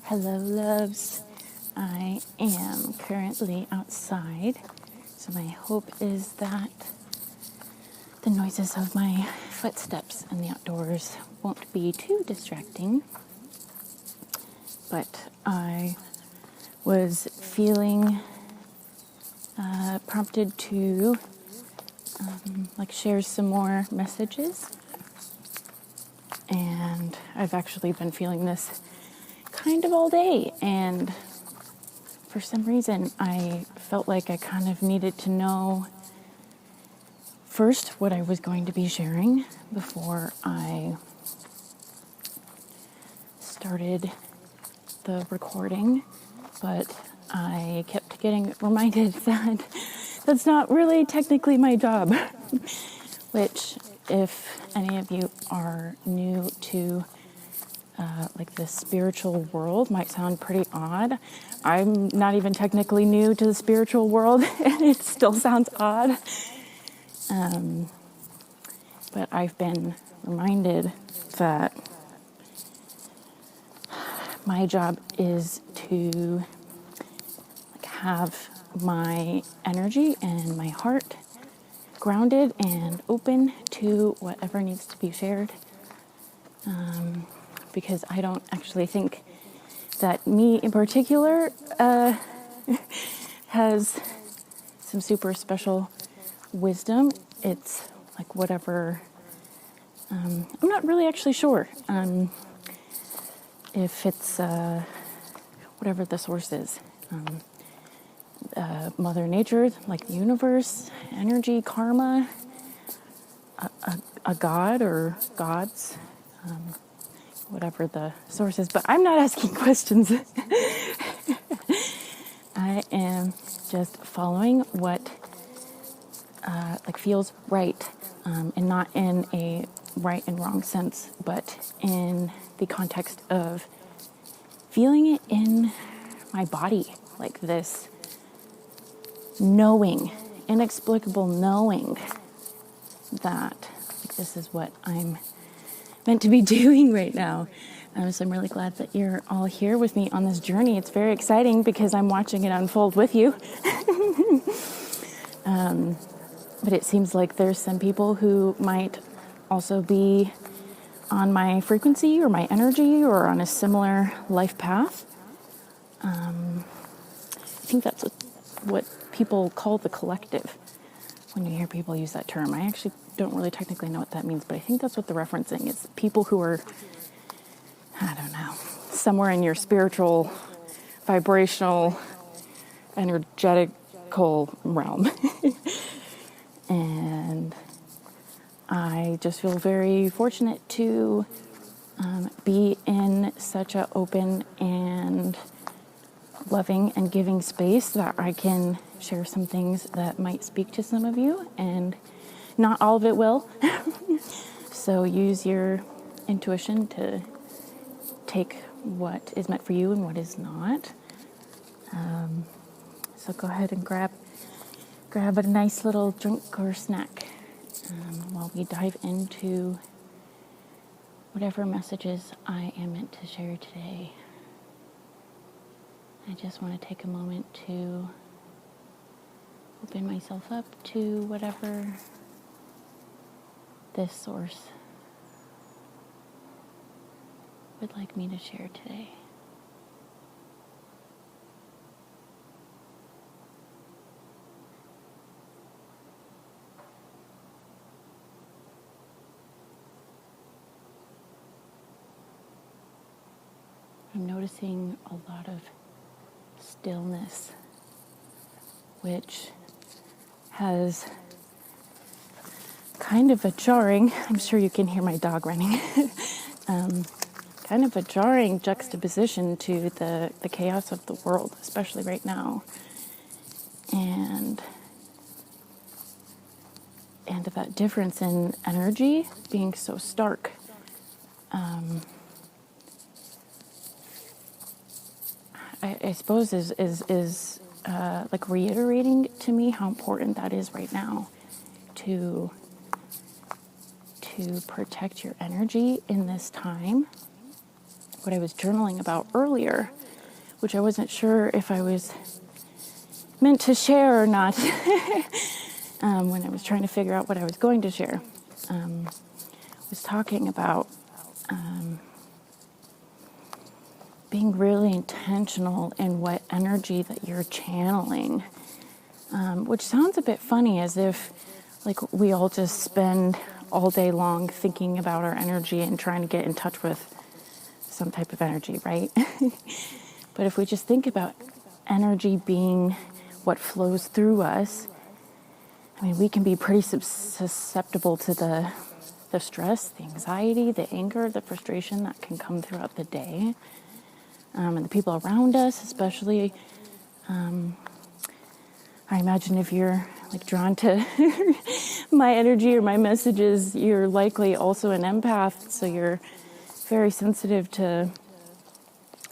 Hello, loves. I am currently outside, so my hope is that the noises of my footsteps in the outdoors won't be too distracting. But I was feeling prompted to share some more messages, and I've actually been feeling this kind of all day, and for some reason I felt like I kind of needed to know first what I was going to be sharing before I started the recording, but I kept getting reminded that that's not really technically my job, which, if any of you are new to the spiritual world, might sound pretty odd. I'm not even technically new to the spiritual world, and it still sounds odd. But I've been reminded that my job is to have my energy and my heart grounded and open to whatever needs to be shared. Because I don't actually think that me in particular has some super special wisdom. It's like whatever, I'm not really actually sure if it's whatever the source is. Mother Nature, like the universe, energy, karma, a god or gods, whatever the source is. But I'm not asking questions. I am just following what feels right, and not in a right and wrong sense, but in the context of feeling it in my body, like this knowing, inexplicable knowing that this is what I'm meant to be doing right now. So I'm really glad that you're all here with me on this journey. It's very exciting because I'm watching it unfold with you. But it seems like there's some people who might also be on my frequency or my energy or on a similar life path. I think that's what people call the collective when you hear people use that term. I actually don't really technically know what that means, but I think that's what they're referencing. It's people who are, I don't know, somewhere in your spiritual, vibrational, energetical realm. And I just feel very fortunate to be in such an open and loving and giving space that I can share some things that might speak to some of you, and not all of it will. So use your intuition to take what is meant for you and what is not. So go ahead and grab a nice little drink or snack while we dive into whatever messages I am meant to share today. I just want to take a moment to open myself up to whatever this source would like me to share today. I'm noticing a lot of stillness, which has kind of a jarring, I'm sure you can hear my dog running, kind of a jarring juxtaposition to the chaos of the world, especially right now. And that difference in energy being so stark. I suppose is reiterating to me how important that is right now to protect your energy in this time. What I was journaling about earlier which I wasn't sure if I was meant to share or not when I was trying to figure out what I was going to share. I was talking about being really intentional in what energy that you're channeling, which sounds a bit funny, as if like we all just spend all day long thinking about our energy and trying to get in touch with some type of energy, right? But if we just think about energy being what flows through us, I mean, we can be pretty susceptible to the stress, the anxiety, the anger, the frustration that can come throughout the day. And the people around us, especially, I imagine if you're like drawn to my energy or my messages, you're likely also an empath, so you're very sensitive to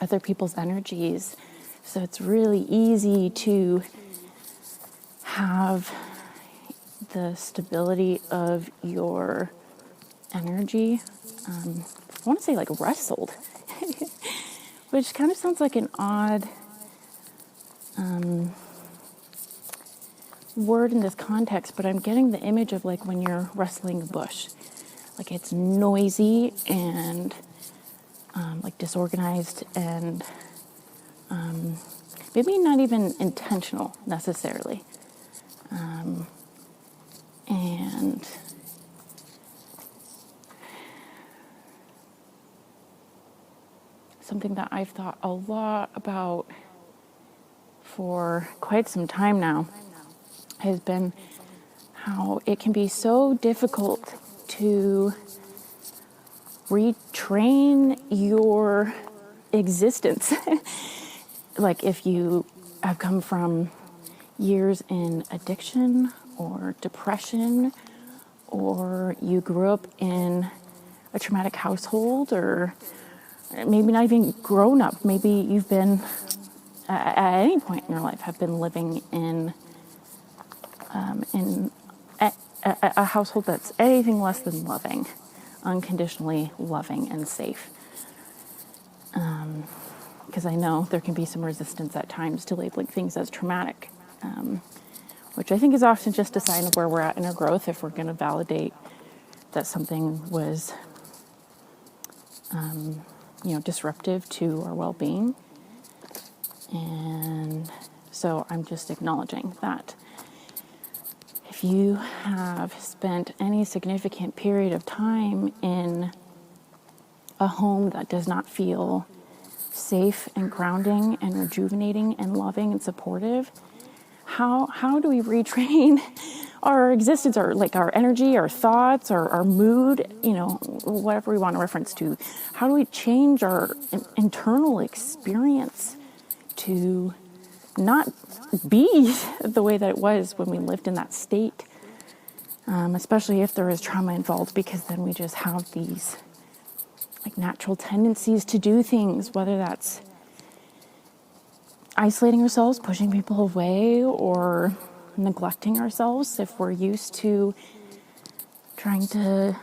other people's energies. So it's really easy to have the stability of your energy, I want to say like wrestled, which kind of sounds like an odd word in this context, but I'm getting the image of like when you're wrestling a bush. Like it's noisy and like disorganized and maybe not even intentional necessarily. And something that I've thought a lot about for quite some time now has been how it can be so difficult to retrain your existence. Like if you have come from years in addiction or depression, or you grew up in a traumatic household, or maybe not even grown up. Maybe you've been, at any point in your life, have been living in a household that's anything less than loving, unconditionally loving and safe. Because I know there can be some resistance at times to labeling things as traumatic, which I think is often just a sign of where we're at in our growth if we're going to validate that something was, disruptive to our well-being. And so I'm just acknowledging that if you have spent any significant period of time in a home that does not feel safe and grounding and rejuvenating and loving and supportive, how do we retrain our existence, or like our energy, our thoughts, our mood, whatever we want to reference to? How do we change our internal experience to not be the way that it was when we lived in that state, especially if there is trauma involved, because then we just have these like natural tendencies to do things, whether that's isolating ourselves, pushing people away, or neglecting ourselves if we're used to trying to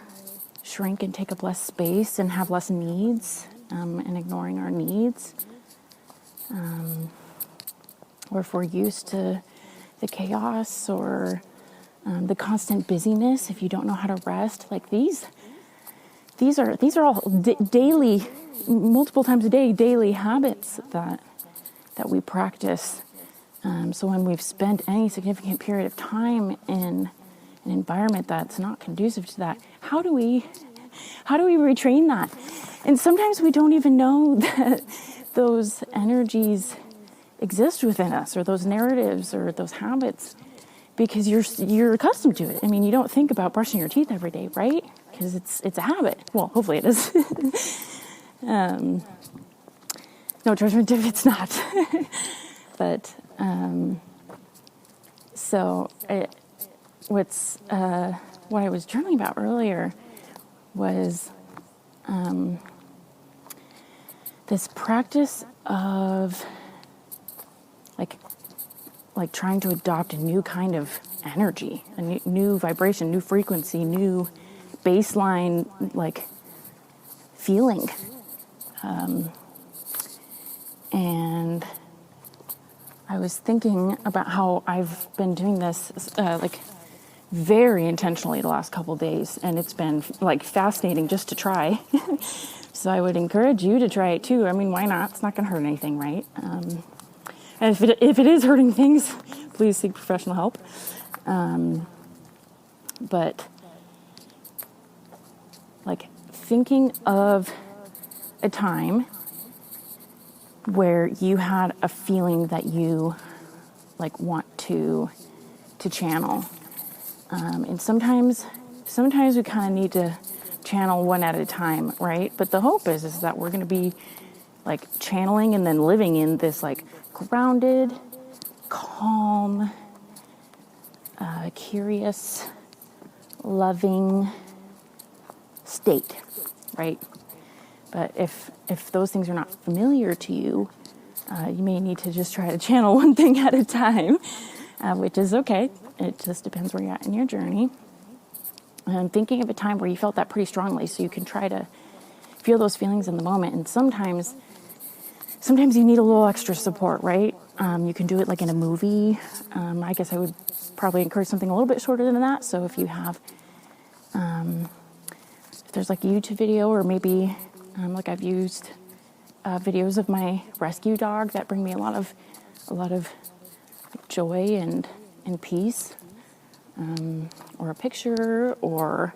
shrink and take up less space and have less needs, and ignoring our needs. Or if we're used to the chaos or the constant busyness, if you don't know how to rest, like these are all daily, multiple times a day, daily habits that we practice. So when we've spent any significant period of time in an environment that's not conducive to that, how do we retrain that? And sometimes we don't even know that those energies exist within us, or those narratives, or those habits, because you're accustomed to it. I mean, you don't think about brushing your teeth every day, right? Because it's a habit. Well, hopefully it is. No judgment if it's not. But what I was journaling about earlier was this practice of like trying to adopt a new kind of energy, a new vibration, new frequency, new baseline like feeling. And was thinking about how I've been doing this like very intentionally the last couple of days, and it's been like fascinating just to try. So I would encourage you to try it too. I mean, why not? It's not going to hurt anything, right? And if it is hurting things, please seek professional help. But like thinking of a time where you had a feeling that you like want to channel. And sometimes we kind of need to channel one at a time, right? But the hope is that we're going to be like channeling and then living in this like grounded, calm, curious, loving state, right? But if those things are not familiar to you, you may need to just try to channel one thing at a time, which is okay. It just depends where you're at in your journey. And thinking of a time where you felt that pretty strongly, so you can try to feel those feelings in the moment. And sometimes you need a little extra support, right? You can do it like in a movie. I guess I would probably encourage something a little bit shorter than that. So if you have, if there's like a YouTube video, or maybe like I've used videos of my rescue dog that bring me a lot of joy and peace, or a picture, or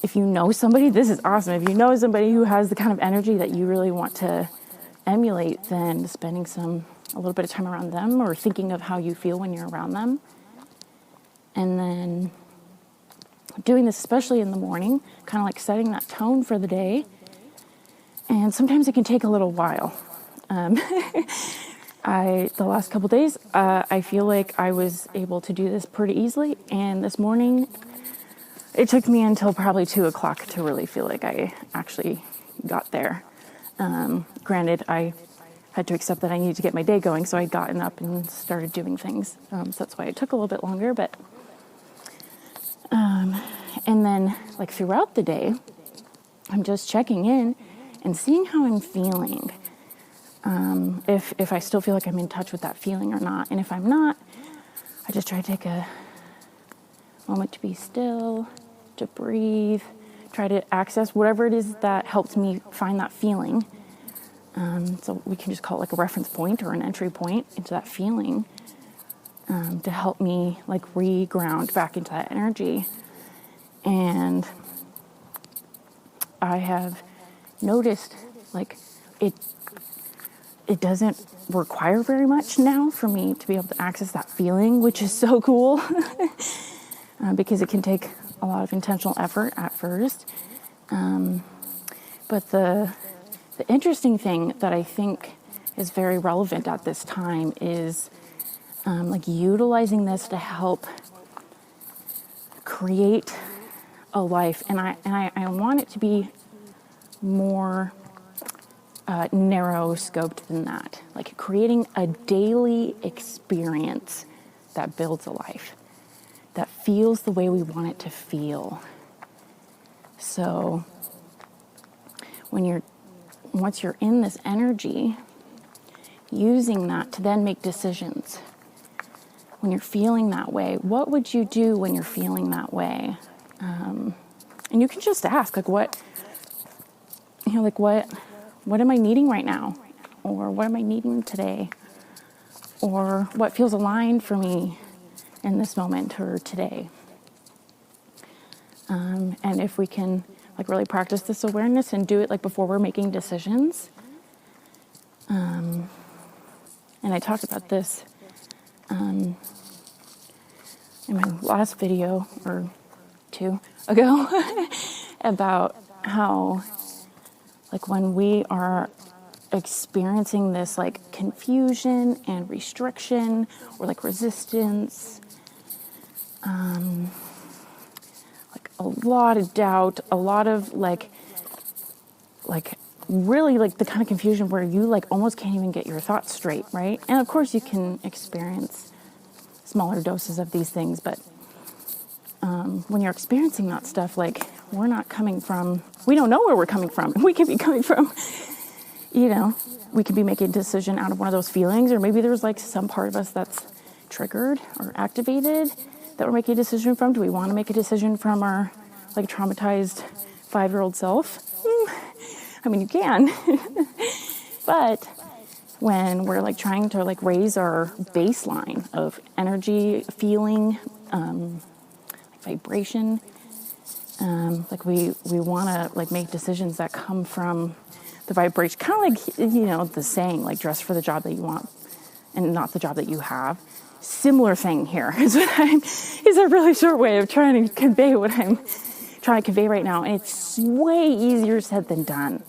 if you know somebody, this is awesome. If you know somebody who has the kind of energy that you really want to emulate, then spending a little bit of time around them, or thinking of how you feel when you're around them. And then doing this, especially in the morning, kind of like setting that tone for the day. And sometimes it can take a little while. The last couple days, I feel like I was able to do this pretty easily. And this morning, it took me until probably 2:00 to really feel like I actually got there. Granted, I had to accept that I needed to get my day going, so I'd gotten up and started doing things. So that's why it took a little bit longer. But and then, like throughout the day, I'm just checking in and seeing how I'm feeling. If I still feel like I'm in touch with that feeling or not. And if I'm not, I just try to take a moment to be still, to breathe, try to access whatever it is that helps me find that feeling. So we can just call it like a reference point or an entry point into that feeling, to help me like re-ground back into that energy. And I have noticed like it doesn't require very much now for me to be able to access that feeling, which is so cool. Because it can take a lot of intentional effort at first. But the interesting thing that I think is very relevant at this time is like utilizing this to help create a life. And I want it to be more narrow scoped than that, like creating a daily experience that builds a life that feels the way we want it to feel. So once you're in this energy, using that to then make decisions. When you're feeling that way, what would you do when you're feeling that way? And you can just ask, like, what am I needing right now? Or what am I needing today? Or what feels aligned for me in this moment or today? And if we can like really practice this awareness and do it like before we're making decisions. And I talked about this in my last video or 2 ago about how like when we are experiencing this like confusion and restriction or like resistance, like a lot of doubt, a lot of like really like the kind of confusion where you like almost can't even get your thoughts straight, right? And of course you can experience smaller doses of these things, but when you're experiencing that stuff, like we don't know where we're coming from. We could be coming from we could be making a decision out of one of those feelings, or maybe there's like some part of us that's triggered or activated that we're making a decision from. Do we want to make a decision from our like traumatized 5-year-old self? I mean, you can. But when we're like trying to like raise our baseline of energy, feeling, vibration, like we want to like make decisions that come from the vibration, kind of like, the saying, like dress for the job that you want and not the job that you have. Similar thing here is a really short way of trying to convey what I'm trying to convey right now. And it's way easier said than done.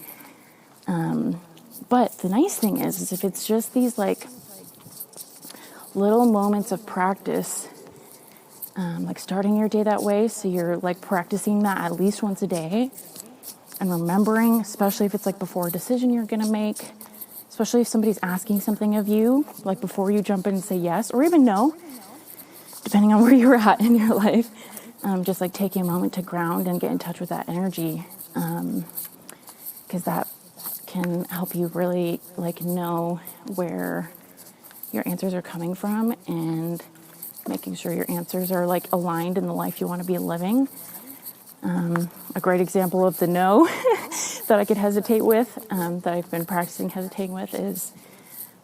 But the nice thing is if it's just these like little moments of practice, like starting your day that way, so you're like practicing that at least once a day, and remembering, especially if it's like before a decision you're going to make, especially if somebody's asking something of you, like before you jump in and say yes, or even no, depending on where you're at in your life, just like taking a moment to ground and get in touch with that energy, because that can help you really like know where your answers are coming from and making sure your answers are like aligned in the life you want to be living. A great example of the no that I could hesitate with, that I've been practicing hesitating with, is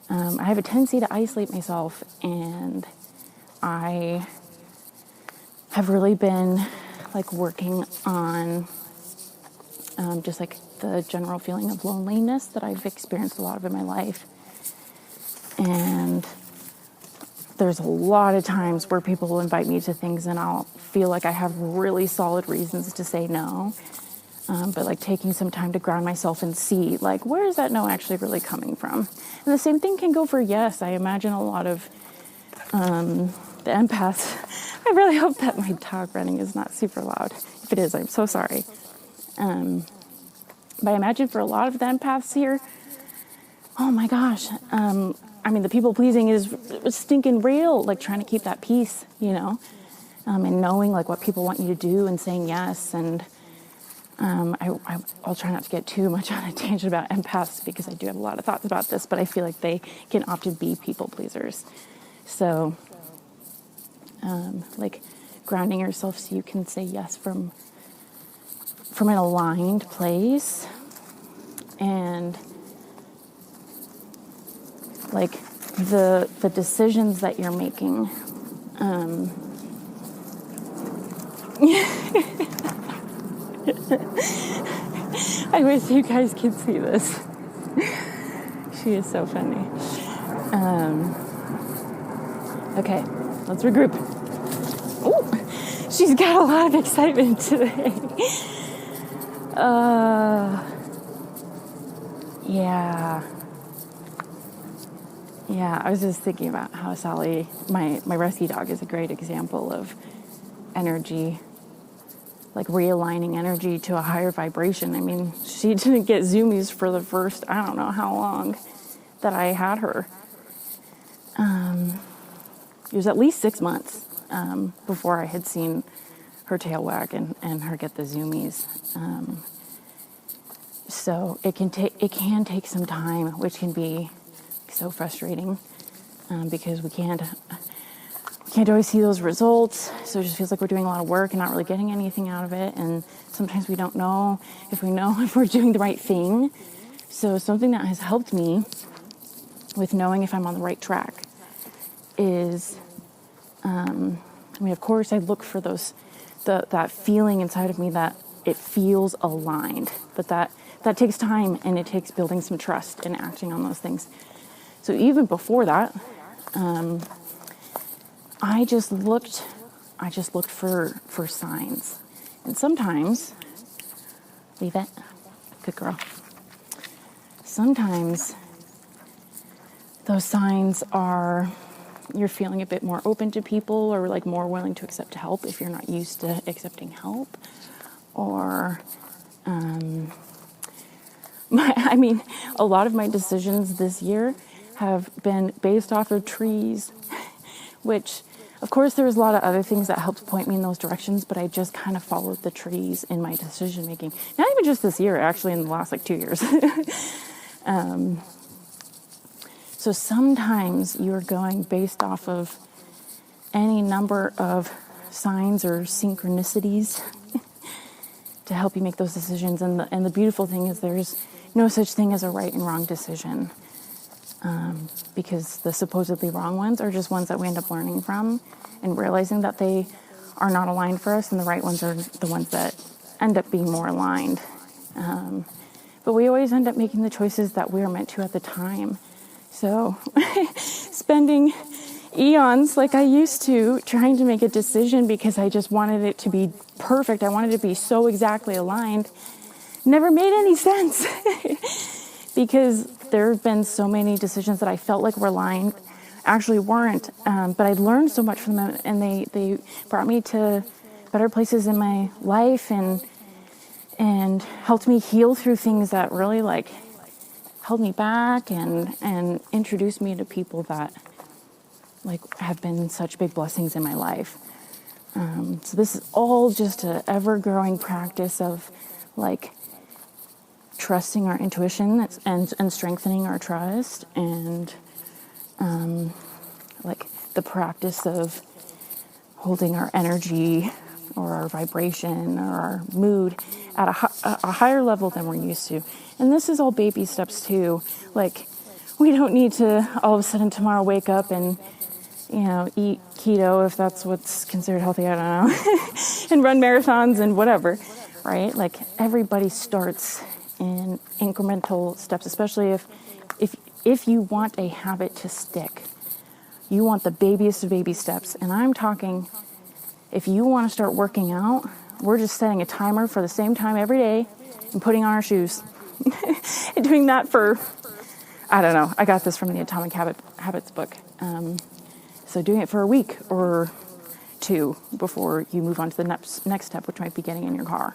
I have a tendency to isolate myself, and I have really been like working on just like the general feeling of loneliness that I've experienced a lot of in my life. And there's a lot of times where people will invite me to things and I'll feel like I have really solid reasons to say no. But like taking some time to ground myself and see like, where is that no actually really coming from? And the same thing can go for yes. I imagine a lot of the empaths. I really hope that my dog running is not super loud. If it is, I'm so sorry. But I imagine for a lot of the empaths here, oh my gosh, the people pleasing is stinking real, like trying to keep that peace, and knowing like what people want you to do and saying yes. And I'll try not to get too much on a tangent about empaths because I do have a lot of thoughts about this, but I feel like they can often be people pleasers. So, like grounding yourself so you can say yes from an aligned place, and like the decisions that you're making. I wish you guys could see this. She is so funny. Okay, let's regroup. Ooh, she's got a lot of excitement today. Yeah, I was just thinking about how Sally, my rescue dog, is a great example of energy, like realigning energy to a higher vibration. I mean, she didn't get zoomies for the first, I don't know how long that I had her. It was at least 6 months before I had seen her tail wag and her get the zoomies. So it can take some time, which can be so frustrating because we can't always see those results. So it just feels like we're doing a lot of work and not really getting anything out of it. And sometimes we don't know if we're doing the right thing. So something that has helped me with knowing if I'm on the right track is, of course, I look for that feeling inside of me that it feels aligned, but that takes time, and it takes building some trust and acting on those things. So even before that, I just looked for signs, and sometimes, leave it, good girl. Sometimes those signs are you're feeling a bit more open to people, or like more willing to accept help if you're not used to accepting help, or a lot of my decisions this year have been based off of trees, which, of course, there was a lot of other things that helped point me in those directions, but I just kind of followed the trees in my decision making. Not even just this year, actually, in the last 2 years. So sometimes you're going based off of any number of signs or synchronicities to help you make those decisions. And the beautiful thing is there's no such thing as a right and wrong decision, because the supposedly wrong ones are just ones that we end up learning from and realizing that they are not aligned for us, and the right ones are the ones that end up being more aligned. But we always end up making the choices that we are meant to at the time. So spending eons like I used to trying to make a decision because I just wanted it to be perfect, I wanted it to be so exactly aligned, never made any sense. Because there have been so many decisions that I felt like were aligned, actually weren't. But I learned so much from them, and they brought me to better places in my life and helped me heal through things that really like held me back and introduced me to people that like have been such big blessings in my life. So this is all just an ever-growing practice of like trusting our intuition and strengthening our trust, and like the practice of holding our energy or our vibration or our mood at a higher level than we're used to. And this is all baby steps too. Like, we don't need to all of a sudden tomorrow wake up and, eat keto if that's what's considered healthy, I don't know, and run marathons and whatever, right? Like, everybody starts in incremental steps, especially if you want a habit to stick. You want the babiest of baby steps. And I'm talking, if you want to start working out, we're just setting a timer for the same time every day and putting on our shoes. And doing that for, I don't know, I got this from the Atomic Habits book. So doing it for a week or two before you move on to the next step, which might be getting in your car.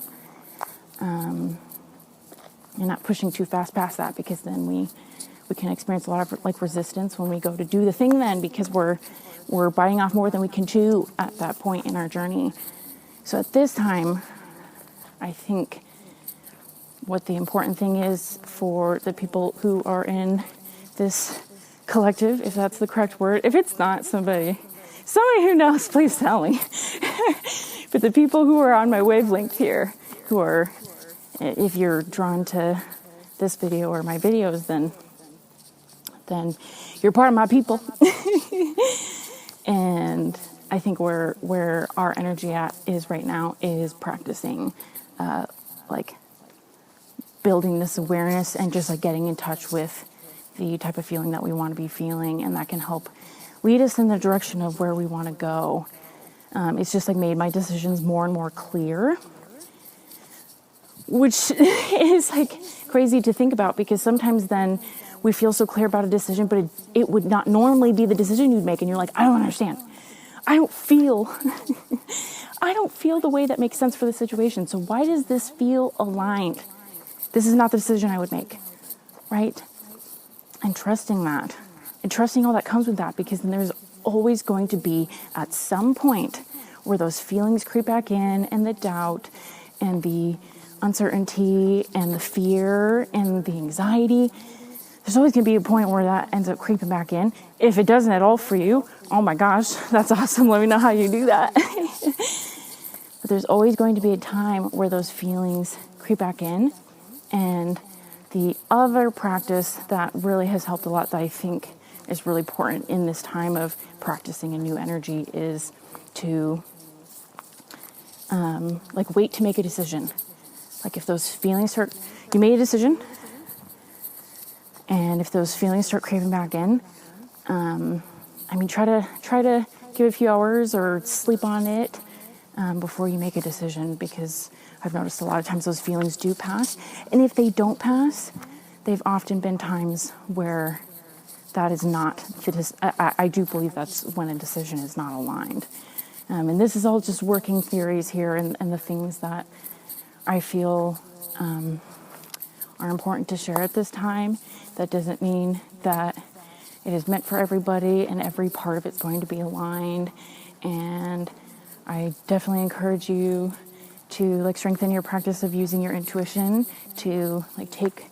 And not pushing too fast past that, because then we can experience a lot of like resistance when we go to do the thing then, because we're biting off more than we can chew at that point in our journey. So at this time, I think what the important thing is for the people who are in this collective, if that's the correct word, if it's not, somebody who knows, please tell me. But the people who are on my wavelength here, who are, if you're drawn to this video or my videos, then you're part of my people. And I think where our energy is right now is practicing, like building this awareness and just like getting in touch with the type of feeling that we want to be feeling, and that can help lead us in the direction of where we want to go. It's just like made my decisions more and more clear, which is like crazy to think about, because sometimes then we feel so clear about a decision, but it would not normally be the decision you'd make, and you're like, I don't understand. I don't feel the way that makes sense for the situation. So why does this feel aligned? This is not the decision I would make, right? And trusting that, and trusting all that comes with that, because then there's always going to be at some point where those feelings creep back in, and the doubt and the uncertainty and the fear and the anxiety. There's always going to be a point where that ends up creeping back in. If it doesn't at all for you, oh my gosh, that's awesome. Let me know how you do that. But there's always going to be a time where those feelings creep back in. And the other practice that really has helped a lot, that I think is really important in this time of practicing a new energy, is to wait to make a decision. Like, if those feelings you made a decision, and if those feelings start creeping back in, try to give it a few hours or sleep on it before you make a decision, because I've noticed a lot of times those feelings do pass. And if they don't pass, they've often been times where that is not, I do believe that's when a decision is not aligned. And this is all just working theories here, and the things that I feel are important to share at this time. That doesn't mean that it is meant for everybody and every part of it's going to be aligned. And I definitely encourage you to strengthen your practice of using your intuition to take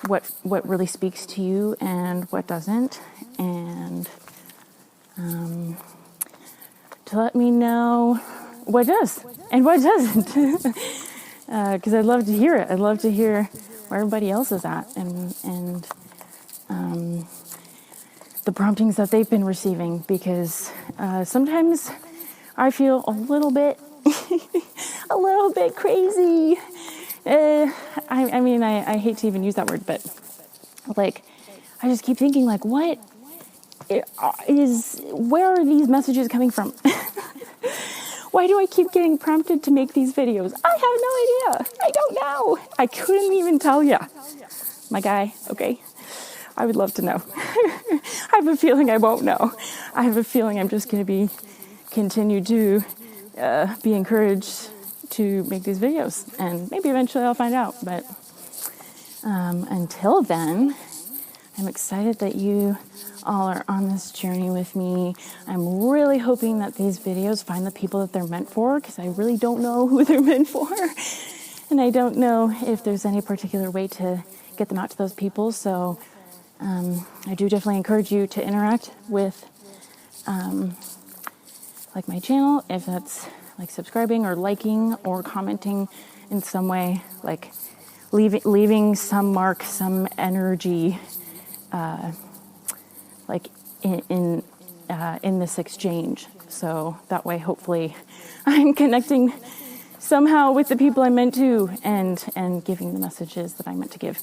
what really speaks to you and what doesn't, and to let me know what does and what doesn't, because I'd love to hear it. I'd love to hear where everybody else is at, and the promptings that they've been receiving, because sometimes I feel a little bit crazy. I hate to even use that word, but like, I just keep thinking, like, where are these messages coming from? Why do I keep getting prompted to make these videos? I have no idea. I don't know. I couldn't even tell you, my guy. Okay. I would love to know. I have a feeling I won't know. I have a feeling I'm just going to continue to be encouraged to make these videos, and maybe eventually I'll find out. But until then, I'm excited that you all are on this journey with me. I'm really hoping that these videos find the people that they're meant for, because I really don't know who they're meant for, and I don't know if there's any particular way to get them out to those people. So I do definitely encourage you to interact with like my channel, if that's like subscribing or liking or commenting in some way, like leaving some mark, some energy, like in this exchange. So that way, hopefully, I'm connecting somehow with the people I'm meant to, and giving the messages that I'm meant to give.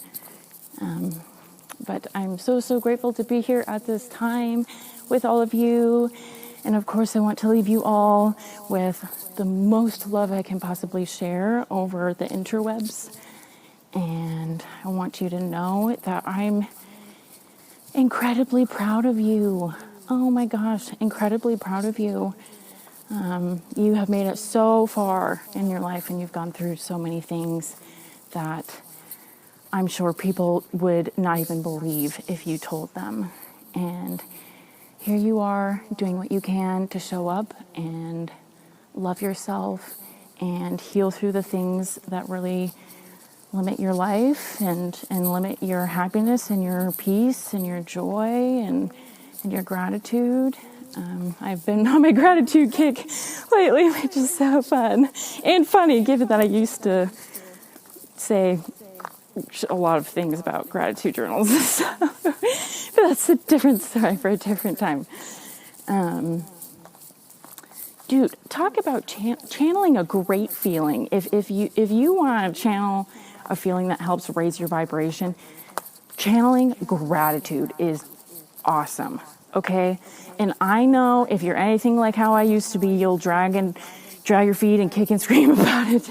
But I'm so grateful to be here at this time with all of you. And of course, I want to leave you all with the most love I can possibly share over the interwebs. And I want you to know that I'm incredibly proud of you. Oh my gosh, incredibly proud of you. You have made it so far in your life, and you've gone through so many things that I'm sure people would not even believe if you told them. And here you are doing what you can to show up and love yourself and heal through the things that really limit your life and limit your happiness and your peace and your joy and your gratitude. I've been on my gratitude kick lately, which is so fun and funny, given that I used to say a lot of things about gratitude journals. But that's a different story for a different time. Dude, talk about channeling a great feeling. If you want to channel a feeling that helps raise your vibration, channeling gratitude is awesome. Okay? And I know if you're anything like how I used to be, you'll drag your feet and kick and scream about it.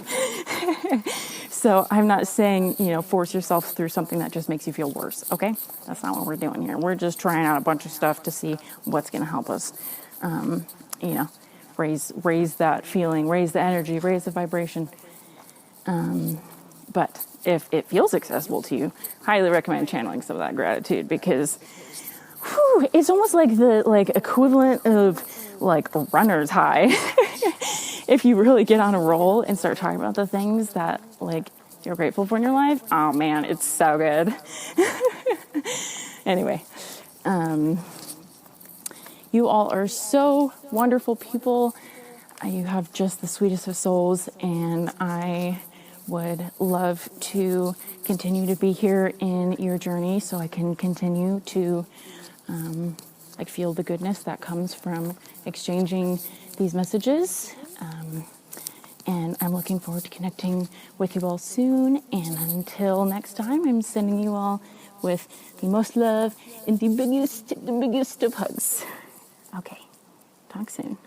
So I'm not saying, force yourself through something that just makes you feel worse, okay? That's not what we're doing here. We're just trying out a bunch of stuff to see what's going to help us, raise that feeling, raise the energy, raise the vibration. But if it feels accessible to you, highly recommend channeling some of that gratitude, because it's almost like the equivalent of like a runner's high. If you really get on a roll and start talking about the things that you're grateful for in your life, oh man, it's so good. Anyway, you all are so wonderful people. You have just the sweetest of souls, and I would love to continue to be here in your journey so I can continue to feel the goodness that comes from exchanging these messages. And I'm looking forward to connecting with you all soon. And until next time, I'm sending you all with the most love and the biggest of hugs. Okay, talk soon.